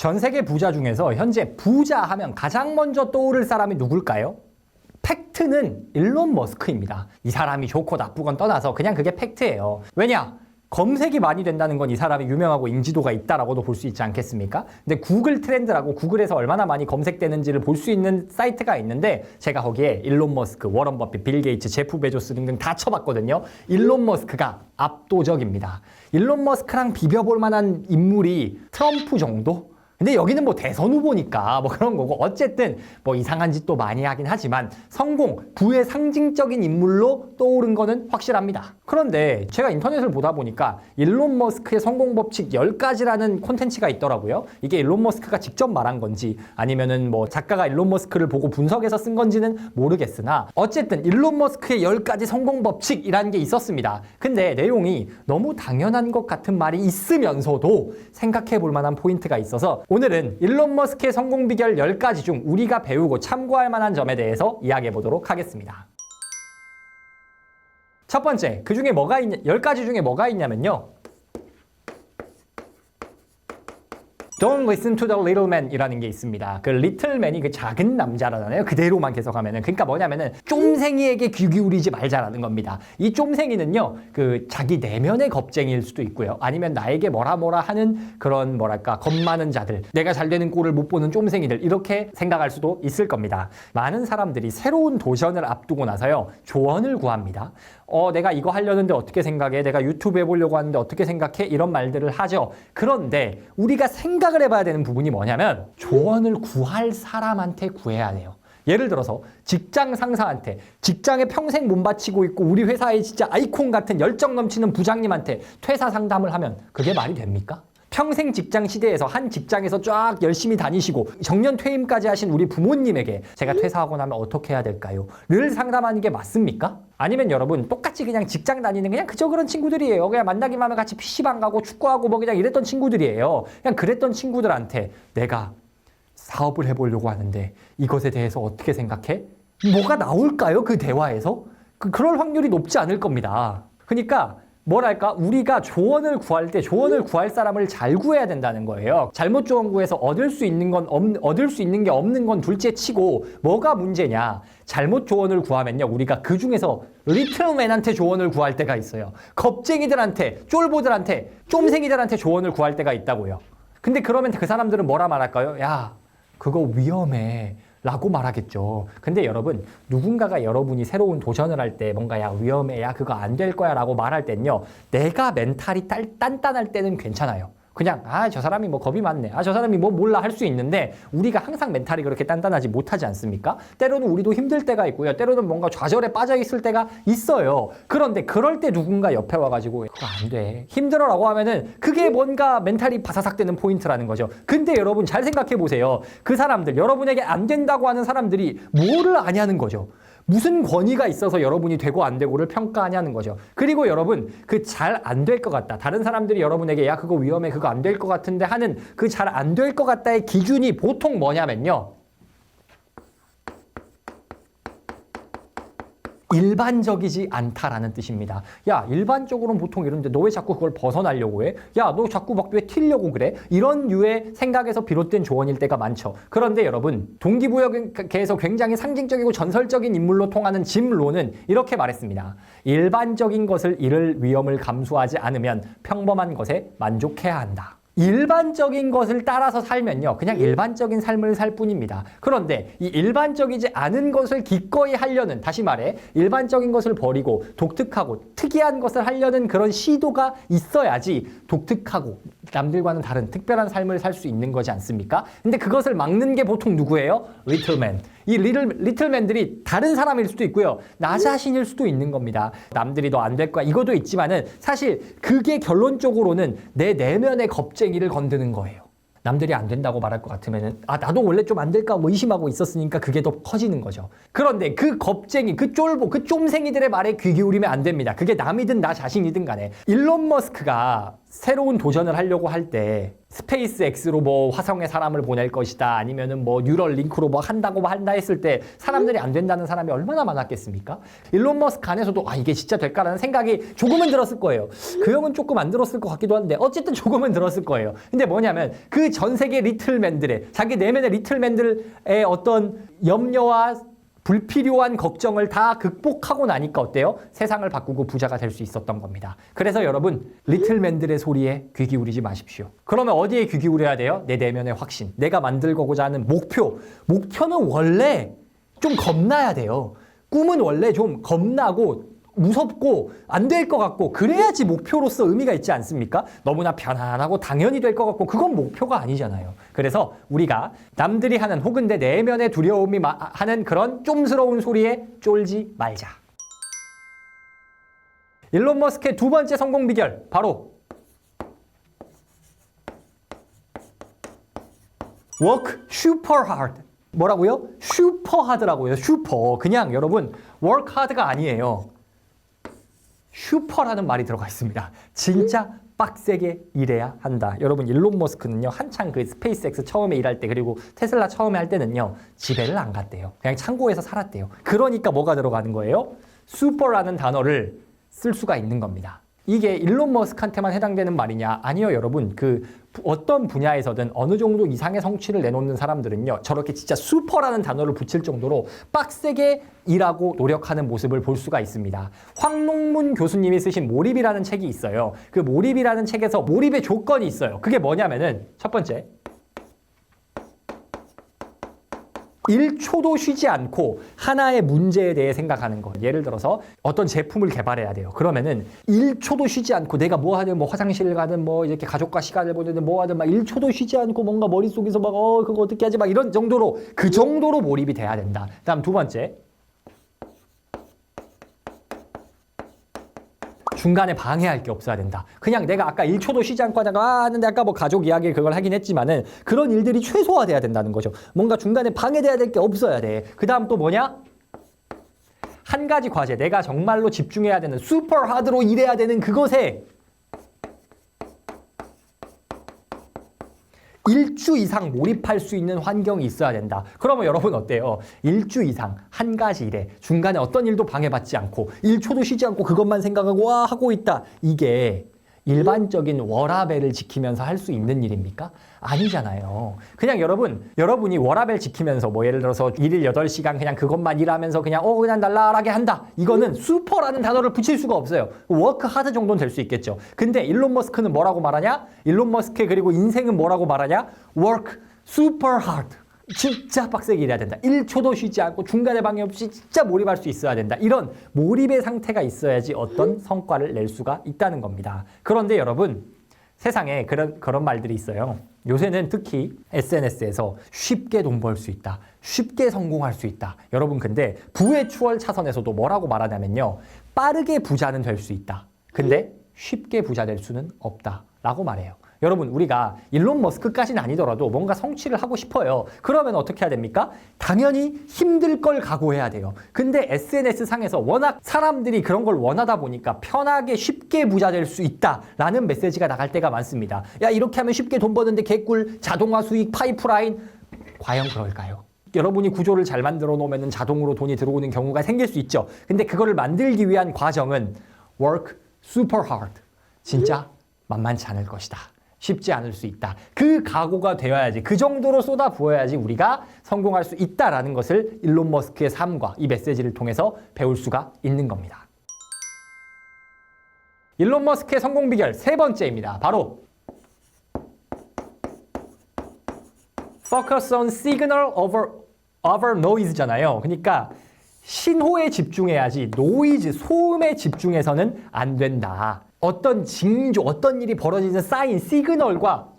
전 세계 부자 중에서 현재 부자 하면 가장 먼저 떠오를 사람이 누굴까요? 팩트는 일론 머스크입니다. 이 사람이 좋고 나쁘건 떠나서 그냥 그게 팩트예요. 왜냐? 검색이 많이 된다는 건 이 사람이 유명하고 인지도가 있다라고도 볼 수 있지 않겠습니까? 근데 구글 트렌드라고 구글에서 얼마나 많이 검색되는지를 볼 수 있는 사이트가 있는데 제가 거기에 일론 머스크, 워런 버핏, 빌 게이츠, 제프 베조스 등등 다 쳐봤거든요. 일론 머스크가 압도적입니다. 일론 머스크랑 비벼볼 만한 인물이 트럼프 정도? 근데 여기는 뭐 대선 후보니까 뭐 그런 거고 어쨌든 뭐 이상한 짓도 많이 하긴 하지만 성공, 부의 상징적인 인물로 떠오른 거는 확실합니다. 그런데 제가 인터넷을 보다 보니까 일론 머스크의 성공 법칙 10가지라는 콘텐츠가 있더라고요. 이게 일론 머스크가 직접 말한 건지 아니면은 뭐 작가가 일론 머스크를 보고 분석해서 쓴 건지는 모르겠으나 어쨌든 일론 머스크의 10가지 성공 법칙이라는 게 있었습니다. 근데 내용이 너무 당연한 것 같은 말이 있으면서도 생각해 볼 만한 포인트가 있어서 오늘은 일론 머스크의 성공 비결 10가지 중 우리가 배우고 참고할 만한 점에 대해서 이야기해 보도록 하겠습니다. 첫 번째, 그 중에 10가지 중에 뭐가 있냐면요. Don't listen to the little man 이라는 게 있습니다. 그 little man이 그 작은 남자라잖아요. 그대로만 계속하면은. 그러니까 뭐냐면은 쫌생이에게 귀 기울이지 말자라는 겁니다. 이 쫌생이는요, 그 자기 내면의 겁쟁이일 수도 있고요. 아니면 나에게 뭐라 하는 그런 뭐랄까, 겁 많은 자들. 내가 잘 되는 꼴을 못 보는 쫌생이들. 이렇게 생각할 수도 있을 겁니다. 많은 사람들이 새로운 도전을 앞두고 나서요, 조언을 구합니다. 내가 이거 하려는데 어떻게 생각해? 내가 유튜브 해보려고 하는데 어떻게 생각해? 이런 말들을 하죠. 그런데 우리가 생각을 해봐야 되는 부분이 뭐냐면 조언을 구할 사람한테 구해야 돼요. 예를 들어서 직장 상사한테, 직장에 평생 몸바치고 있고 우리 회사의 진짜 아이콘 같은 열정 넘치는 부장님한테 퇴사 상담을 하면 그게 말이 됩니까? 평생 직장 시대에서 한 직장에서 쫙 열심히 다니시고 정년 퇴임까지 하신 우리 부모님에게 제가 퇴사하고 나면 어떻게 해야 될까요? 를 상담하는 게 맞습니까? 아니면 여러분 똑같이 그냥 직장 다니는 그냥 그저 그런 친구들이에요. 그냥 만나기만 하면 같이 PC방 가고 축구하고 뭐 그냥 이랬던 친구들이에요. 그냥 그랬던 친구들한테 내가 사업을 해보려고 하는데 이것에 대해서 어떻게 생각해? 뭐가 나올까요? 그 대화에서? 그럴 확률이 높지 않을 겁니다. 그러니까 뭐랄까, 우리가 조언을 구할 때 조언을 구할 사람을 잘 구해야 된다는 거예요. 잘못 조언 구해서 얻을 수 있는 게 없는 건 둘째 치고 뭐가 문제냐? 잘못 조언을 구하면요, 우리가 그 중에서 리틀맨한테 조언을 구할 때가 있어요. 겁쟁이들한테, 쫄보들한테, 쫌생이들한테 조언을 구할 때가 있다고요. 근데 그러면 그 사람들은 뭐라 말할까요? 야, 그거 위험해 라고 말하겠죠. 근데 여러분, 누군가가 여러분이 새로운 도전을 할 때 뭔가 야 위험해, 야 그거 안 될 거야 라고 말할 땐요, 내가 멘탈이 단단할 때는 괜찮아요. 그냥 저 사람이 뭐 겁이 많네, 저 사람이 뭐 몰라 할 수 있는데 우리가 항상 멘탈이 그렇게 단단하지 못하지 않습니까? 때로는 우리도 힘들 때가 있고요, 때로는 뭔가 좌절에 빠져 있을 때가 있어요. 그런데 그럴 때 누군가 옆에 와가지고 그거 안 돼, 힘들어 라고 하면은 그게 뭔가 멘탈이 바사삭 되는 포인트라는 거죠. 근데 여러분 잘 생각해 보세요. 그 사람들, 여러분에게 안 된다고 하는 사람들이 뭐를 아냐는 거죠. 무슨 권위가 있어서 여러분이 되고 안 되고를 평가하냐는 거죠. 그리고 여러분, 그 잘 안 될 것 같다, 다른 사람들이 여러분에게 야 그거 위험해, 그거 안 될 것 같은데 하는 그 잘 안 될 것 같다의 기준이 보통 뭐냐면요, 일반적이지 않다라는 뜻입니다. 야, 일반적으로는 보통 이런데 너 왜 자꾸 그걸 벗어나려고 해? 야, 너 자꾸 막 왜 튀려고 그래? 이런 류의 생각에서 비롯된 조언일 때가 많죠. 그런데 여러분, 동기부여계에서 굉장히 상징적이고 전설적인 인물로 통하는 짐 론은 이렇게 말했습니다. 일반적인 것을 잃을 위험을 감수하지 않으면 평범한 것에 만족해야 한다. 일반적인 것을 따라서 살면요, 그냥 일반적인 삶을 살 뿐입니다. 그런데 이 일반적이지 않은 것을 기꺼이 하려는, 다시 말해 일반적인 것을 버리고 독특하고 특이한 것을 하려는 그런 시도가 있어야지 독특하고 남들과는 다른 특별한 삶을 살 수 있는 거지 않습니까? 근데 그것을 막는 게 보통 누구예요? 리틀맨. 이 리틀맨들이 다른 사람일 수도 있고요, 나 자신일 수도 있는 겁니다. 남들이 너 안 될 거야 이것도 있지만은 사실 그게 결론적으로는 내 내면의 겁쟁이를 건드는 거예요. 남들이 안 된다고 말할 것 같으면은 나도 원래 좀 안 될까 뭐 의심하고 있었으니까 그게 더 커지는 거죠. 그런데 그 겁쟁이, 그 쫄보, 그 쫌생이들의 말에 귀 기울이면 안 됩니다. 그게 남이든 나 자신이든 간에. 일론 머스크가 새로운 도전을 하려고 할 때 스페이스 X로 뭐 화성에 사람을 보낼 것이다 아니면은 뭐 뉴럴 링크로 뭐 한다고 한다 했을 때 사람들이 안 된다는 사람이 얼마나 많았겠습니까? 일론 머스크 안에서도 아 이게 진짜 될까라는 생각이 조금은 들었을 거예요. 그 형은 조금 안 들었을 것 같기도 한데 어쨌든 조금은 들었을 거예요. 근데 뭐냐면 그 전 세계 리틀맨들의 자기 내면의 리틀맨들의 어떤 염려와 불필요한 걱정을 다 극복하고 나니까 어때요? 세상을 바꾸고 부자가 될 수 있었던 겁니다. 그래서 여러분 리틀맨들의 소리에 귀 기울이지 마십시오. 그러면 어디에 귀 기울여야 돼요? 내 내면의 확신, 내가 만들고자 하는 목표는 원래 좀 겁나야 돼요. 꿈은 원래 좀 겁나고 무섭고 안 될 것 같고 그래야지 목표로서 의미가 있지 않습니까? 너무나 편안하고 당연히 될 것 같고 그건 목표가 아니잖아요. 그래서 우리가 남들이 하는 혹은 내 내면의 두려움이 하는 그런 좀스러운 소리에 쫄지 말자. 일론 머스크의 두 번째 성공 비결 바로 work super hard. 뭐라고요? 슈퍼 하드라고요. 슈퍼. 그냥 여러분 work hard가 아니에요. 슈퍼라는 말이 들어가 있습니다. 진짜 빡세게 일해야 한다. 여러분 일론 머스크는요. 한창 그 스페이스X 처음에 일할 때 그리고 테슬라 처음에 할 때는요. 집에를 안 갔대요. 그냥 창고에서 살았대요. 그러니까 뭐가 들어가는 거예요? 슈퍼라는 단어를 쓸 수가 있는 겁니다. 이게 일론 머스크한테만 해당되는 말이냐? 아니요, 여러분. 그 어떤 분야에서든 어느 정도 이상의 성취를 내놓는 사람들은요. 저렇게 진짜 슈퍼라는 단어를 붙일 정도로 빡세게 일하고 노력하는 모습을 볼 수가 있습니다. 황농문 교수님이 쓰신 몰입이라는 책이 있어요. 그 몰입이라는 책에서 몰입의 조건이 있어요. 그게 뭐냐면은 첫 번째 1초도 쉬지 않고 하나의 문제에 대해 생각하는 것. 예를 들어서 어떤 제품을 개발해야 돼요. 그러면은 1초도 쉬지 않고 내가 뭐 하든 뭐 화장실을 가든 뭐 이렇게 가족과 시간을 보내든 뭐 하든 막 1초도 쉬지 않고 뭔가 머릿속에서 막 그거 어떻게 하지 막 이런 정도로 그 정도로 몰입이 돼야 된다. 그다음 두 번째. 중간에 방해할 게 없어야 된다. 그냥 내가 아까 1초도 쉬지 않고 하다가 하는데 아까 뭐 가족 이야기 그걸 하긴 했지만은 그런 일들이 최소화돼야 된다는 거죠. 뭔가 중간에 방해돼야 될 게 없어야 돼. 그 다음 또 뭐냐? 한 가지 과제, 내가 정말로 집중해야 되는 슈퍼 하드로 일해야 되는 그것에 1주 이상 몰입할 수 있는 환경이 있어야 된다. 그러면 여러분 어때요? 1주 이상 한 가지 일에 중간에 어떤 일도 방해받지 않고 1초도 쉬지 않고 그것만 생각하고 와 하고 있다. 이게 일반적인 워라밸을 지키면서 할 수 있는 일입니까? 아니잖아요. 그냥 여러분이 워라밸 지키면서 뭐 예를 들어서 일일 8시간 그냥 그것만 일하면서 그냥 날라라게 한다. 이거는 슈퍼라는 단어를 붙일 수가 없어요. 워크 하드 정도는 될 수 있겠죠. 근데 일론 머스크는 뭐라고 말하냐? 일론 머스크 그리고 인생은 뭐라고 말하냐? work super hard. 진짜 빡세게 일해야 된다. 1초도 쉬지 않고 중간에 방해 없이 진짜 몰입할 수 있어야 된다. 이런 몰입의 상태가 있어야지 어떤 성과를 낼 수가 있다는 겁니다. 그런데 여러분 세상에 그런 말들이 있어요. 요새는 특히 SNS에서 쉽게 돈 벌 수 있다. 쉽게 성공할 수 있다. 여러분 근데 부의 추월 차선에서도 뭐라고 말하냐면요. 빠르게 부자는 될 수 있다. 근데 쉽게 부자 될 수는 없다. 라고 말해요. 여러분 우리가 일론 머스크까지는 아니더라도 뭔가 성취를 하고 싶어요. 그러면 어떻게 해야 됩니까? 당연히 힘들 걸 각오해야 돼요. 근데 SNS 상에서 워낙 사람들이 그런 걸 원하다 보니까 편하게 쉽게 부자 될 수 있다라는 메시지가 나갈 때가 많습니다. 야 이렇게 하면 쉽게 돈 버는데 개꿀, 자동화 수익, 파이프라인. 과연 그럴까요? 여러분이 구조를 잘 만들어 놓으면 자동으로 돈이 들어오는 경우가 생길 수 있죠. 근데 그거를 만들기 위한 과정은 work super hard. 진짜 만만치 않을 것이다. 쉽지 않을 수 있다. 그 각오가 되어야지, 그 정도로 쏟아부어야지 우리가 성공할 수 있다라는 것을 일론 머스크의 삶과 이 메시지를 통해서 배울 수가 있는 겁니다. 일론 머스크의 성공 비결 세 번째입니다. 바로 Focus on signal over noise잖아요. 그러니까 신호에 집중해야지 노이즈, 소음에 집중해서는 안 된다. 어떤 징조, 어떤 일이 벌어지는 사인, 시그널과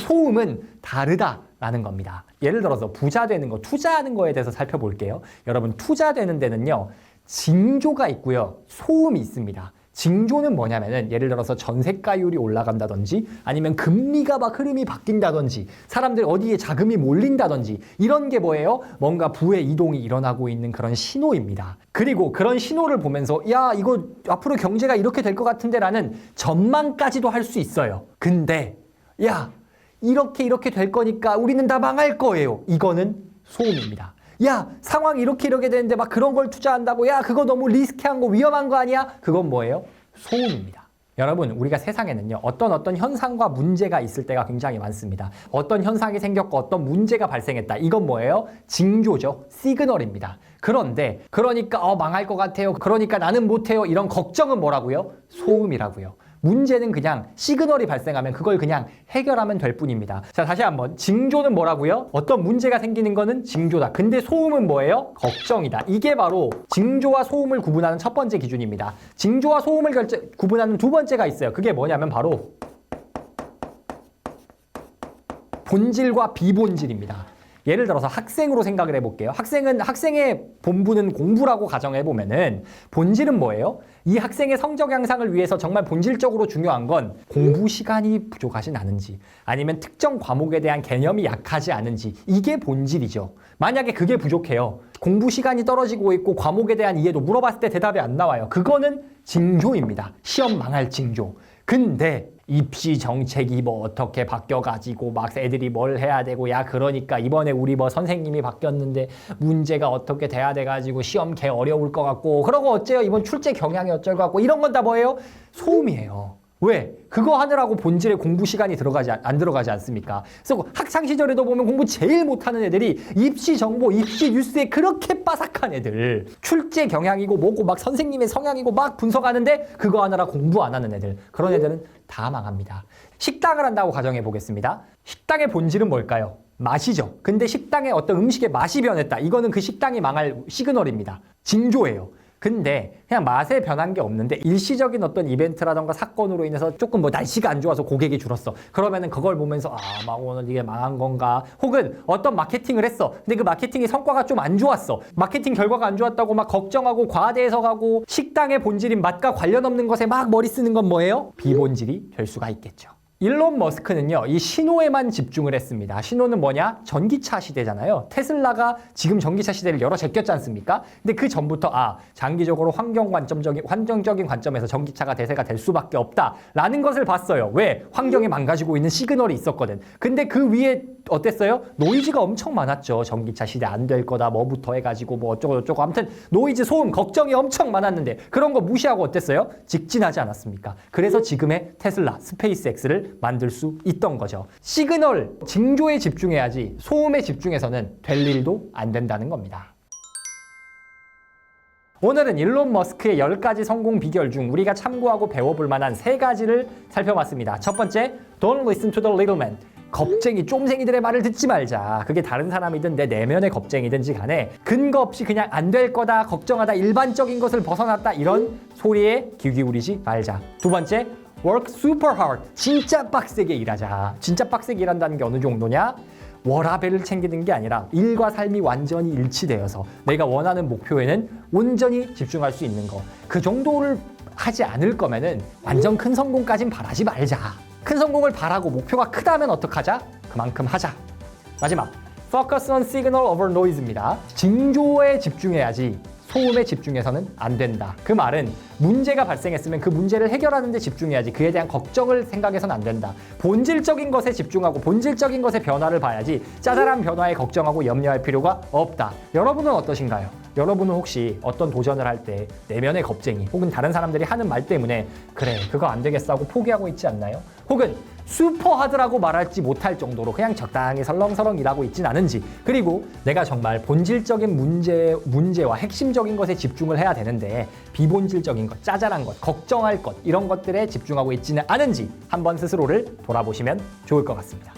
소음은 다르다라는 겁니다. 예를 들어서 부자 되는 거, 투자하는 거에 대해서 살펴볼게요. 여러분 투자되는 데는요. 징조가 있고요. 소음이 있습니다. 징조는 뭐냐면은 예를 들어서 전세가율이 올라간다든지 아니면 금리가 막 흐름이 바뀐다든지 사람들 어디에 자금이 몰린다든지 이런 게 뭐예요? 뭔가 부의 이동이 일어나고 있는 그런 신호입니다. 그리고 그런 신호를 보면서 야 이거 앞으로 경제가 이렇게 될 것 같은데 라는 전망까지도 할 수 있어요. 근데 야 이렇게 될 거니까 우리는 다 망할 거예요. 이거는 소음입니다. 야 상황이 이렇게 되는데 막 그런 걸 투자한다고 야 그거 너무 리스키한 거 위험한 거 아니야? 그건 뭐예요? 소음입니다. 여러분 우리가 세상에는요 어떤 현상과 문제가 있을 때가 굉장히 많습니다. 어떤 현상이 생겼고 어떤 문제가 발생했다. 이건 뭐예요? 징조죠. 시그널입니다. 그런데 그러니까 망할 것 같아요. 그러니까 나는 못해요. 이런 걱정은 뭐라고요? 소음이라고요. 문제는 그냥 시그널이 발생하면 그걸 그냥 해결하면 될 뿐입니다. 자, 다시 한번. 징조는 뭐라고요? 어떤 문제가 생기는 거는 징조다. 근데 소음은 뭐예요? 걱정이다. 이게 바로 징조와 소음을 구분하는 첫 번째 기준입니다. 징조와 소음을 구분하는 두 번째가 있어요. 그게 뭐냐면 바로 본질과 비본질입니다. 예를 들어서 학생으로 생각을 해볼게요. 학생의 본부는 공부라고 가정해보면은 본질은 뭐예요? 이 학생의 성적 향상을 위해서 정말 본질적으로 중요한 건 공부 시간이 부족하진 않은지 아니면 특정 과목에 대한 개념이 약하지 않은지 이게 본질이죠. 만약에 그게 부족해요. 공부 시간이 떨어지고 있고 과목에 대한 이해도 물어봤을 때 대답이 안 나와요. 그거는 징조입니다. 시험 망할 징조. 근데 입시 정책이 뭐 어떻게 바뀌어가지고 막 애들이 뭘 해야 되고 야 그러니까 이번에 우리 뭐 선생님이 바뀌었는데 문제가 어떻게 돼야 돼가지고 시험 개 어려울 것 같고 그러고 어째요 이번 출제 경향이 어쩔 것 같고 이런 건 다 뭐예요? 소음이에요. 왜? 그거 하느라고 본질에 공부 시간이 안 들어가지 않습니까? 그래서 학창 시절에도 보면 공부 제일 못하는 애들이 입시 정보, 입시 뉴스에 그렇게 빠삭한 애들 출제 경향이고 뭐고 막 선생님의 성향이고 막 분석하는데 그거 하느라 공부 안 하는 애들 그런 애들은 다 망합니다. 식당을 한다고 가정해 보겠습니다. 식당의 본질은 뭘까요? 맛이죠. 근데 식당의 어떤 음식의 맛이 변했다. 이거는 그 식당이 망할 시그널입니다. 징조예요. 근데 그냥 맛에 변한 게 없는데 일시적인 어떤 이벤트라던가 사건으로 인해서 조금 뭐 날씨가 안 좋아서 고객이 줄었어. 그러면은 그걸 보면서 막 오늘 이게 망한 건가? 혹은 어떤 마케팅을 했어. 근데 그 마케팅의 성과가 좀 안 좋았어. 마케팅 결과가 안 좋았다고 막 걱정하고 과대 해석하고 식당의 본질인 맛과 관련 없는 것에 막 머리 쓰는 건 뭐예요? 비본질이 될 수가 있겠죠. 일론 머스크는요, 이 신호에만 집중을 했습니다. 신호는 뭐냐? 전기차 시대잖아요. 테슬라가 지금 전기차 시대를 열어 제꼈지 않습니까? 근데 그 전부터 장기적으로 환경적인 관점에서 전기차가 대세가 될 수밖에 없다라는 것을 봤어요. 왜? 환경에 망가지고 있는 시그널이 있었거든. 근데 그 위에 어땠어요? 노이즈가 엄청 많았죠. 전기차 시대 안 될 거다, 뭐부터 해가지고 뭐 어쩌고 아무튼 노이즈, 소음, 걱정이 엄청 많았는데 그런 거 무시하고 어땠어요? 직진하지 않았습니까? 그래서 지금의 테슬라, 스페이스X를 만들 수 있던 거죠. 시그널, 징조에 집중해야지 소음에 집중해서는 될 일도 안 된다는 겁니다. 오늘은 일론 머스크의 10가지 성공 비결 중 우리가 참고하고 배워볼 만한 3가지를 살펴봤습니다. 첫 번째, Don't listen to the little man. 겁쟁이, 쫌생이들의 말을 듣지 말자. 그게 다른 사람이든 내 내면의 겁쟁이든지 간에 근거 없이 그냥 안 될 거다, 걱정하다, 일반적인 것을 벗어났다 이런 소리에 귀 기울이지 말자. 두 번째, work super hard. 진짜 빡세게 일하자. 진짜 빡세게 일한다는 게 어느 정도냐? 워라밸을 챙기는 게 아니라 일과 삶이 완전히 일치되어서 내가 원하는 목표에는 온전히 집중할 수 있는 거. 그 정도를 하지 않을 거면은 완전 큰 성공까진 바라지 말자. 큰 성공을 바라고 목표가 크다면 어떡하자? 그만큼 하자. 마지막, focus on signal over noise입니다. 징조에 집중해야지 소음에 집중해서는 안 된다. 그 말은 문제가 발생했으면 그 문제를 해결하는 데 집중해야지 그에 대한 걱정을 생각해서는 안 된다. 본질적인 것에 집중하고 본질적인 것의 변화를 봐야지 짜잘한 변화에 걱정하고 염려할 필요가 없다. 여러분은 어떠신가요? 여러분은 혹시 어떤 도전을 할 때 내면의 겁쟁이 혹은 다른 사람들이 하는 말 때문에 그래 그거 안 되겠어 하고 포기하고 있지 않나요? 혹은 슈퍼하드라고 말할지 못할 정도로 그냥 적당히 설렁설렁 일하고 있진 않은지, 그리고 내가 정말 본질적인 문제와 핵심적인 것에 집중을 해야 되는데 비본질적인 것, 짜잘한 것, 걱정할 것 이런 것들에 집중하고 있지는 않은지 한번 스스로를 돌아보시면 좋을 것 같습니다.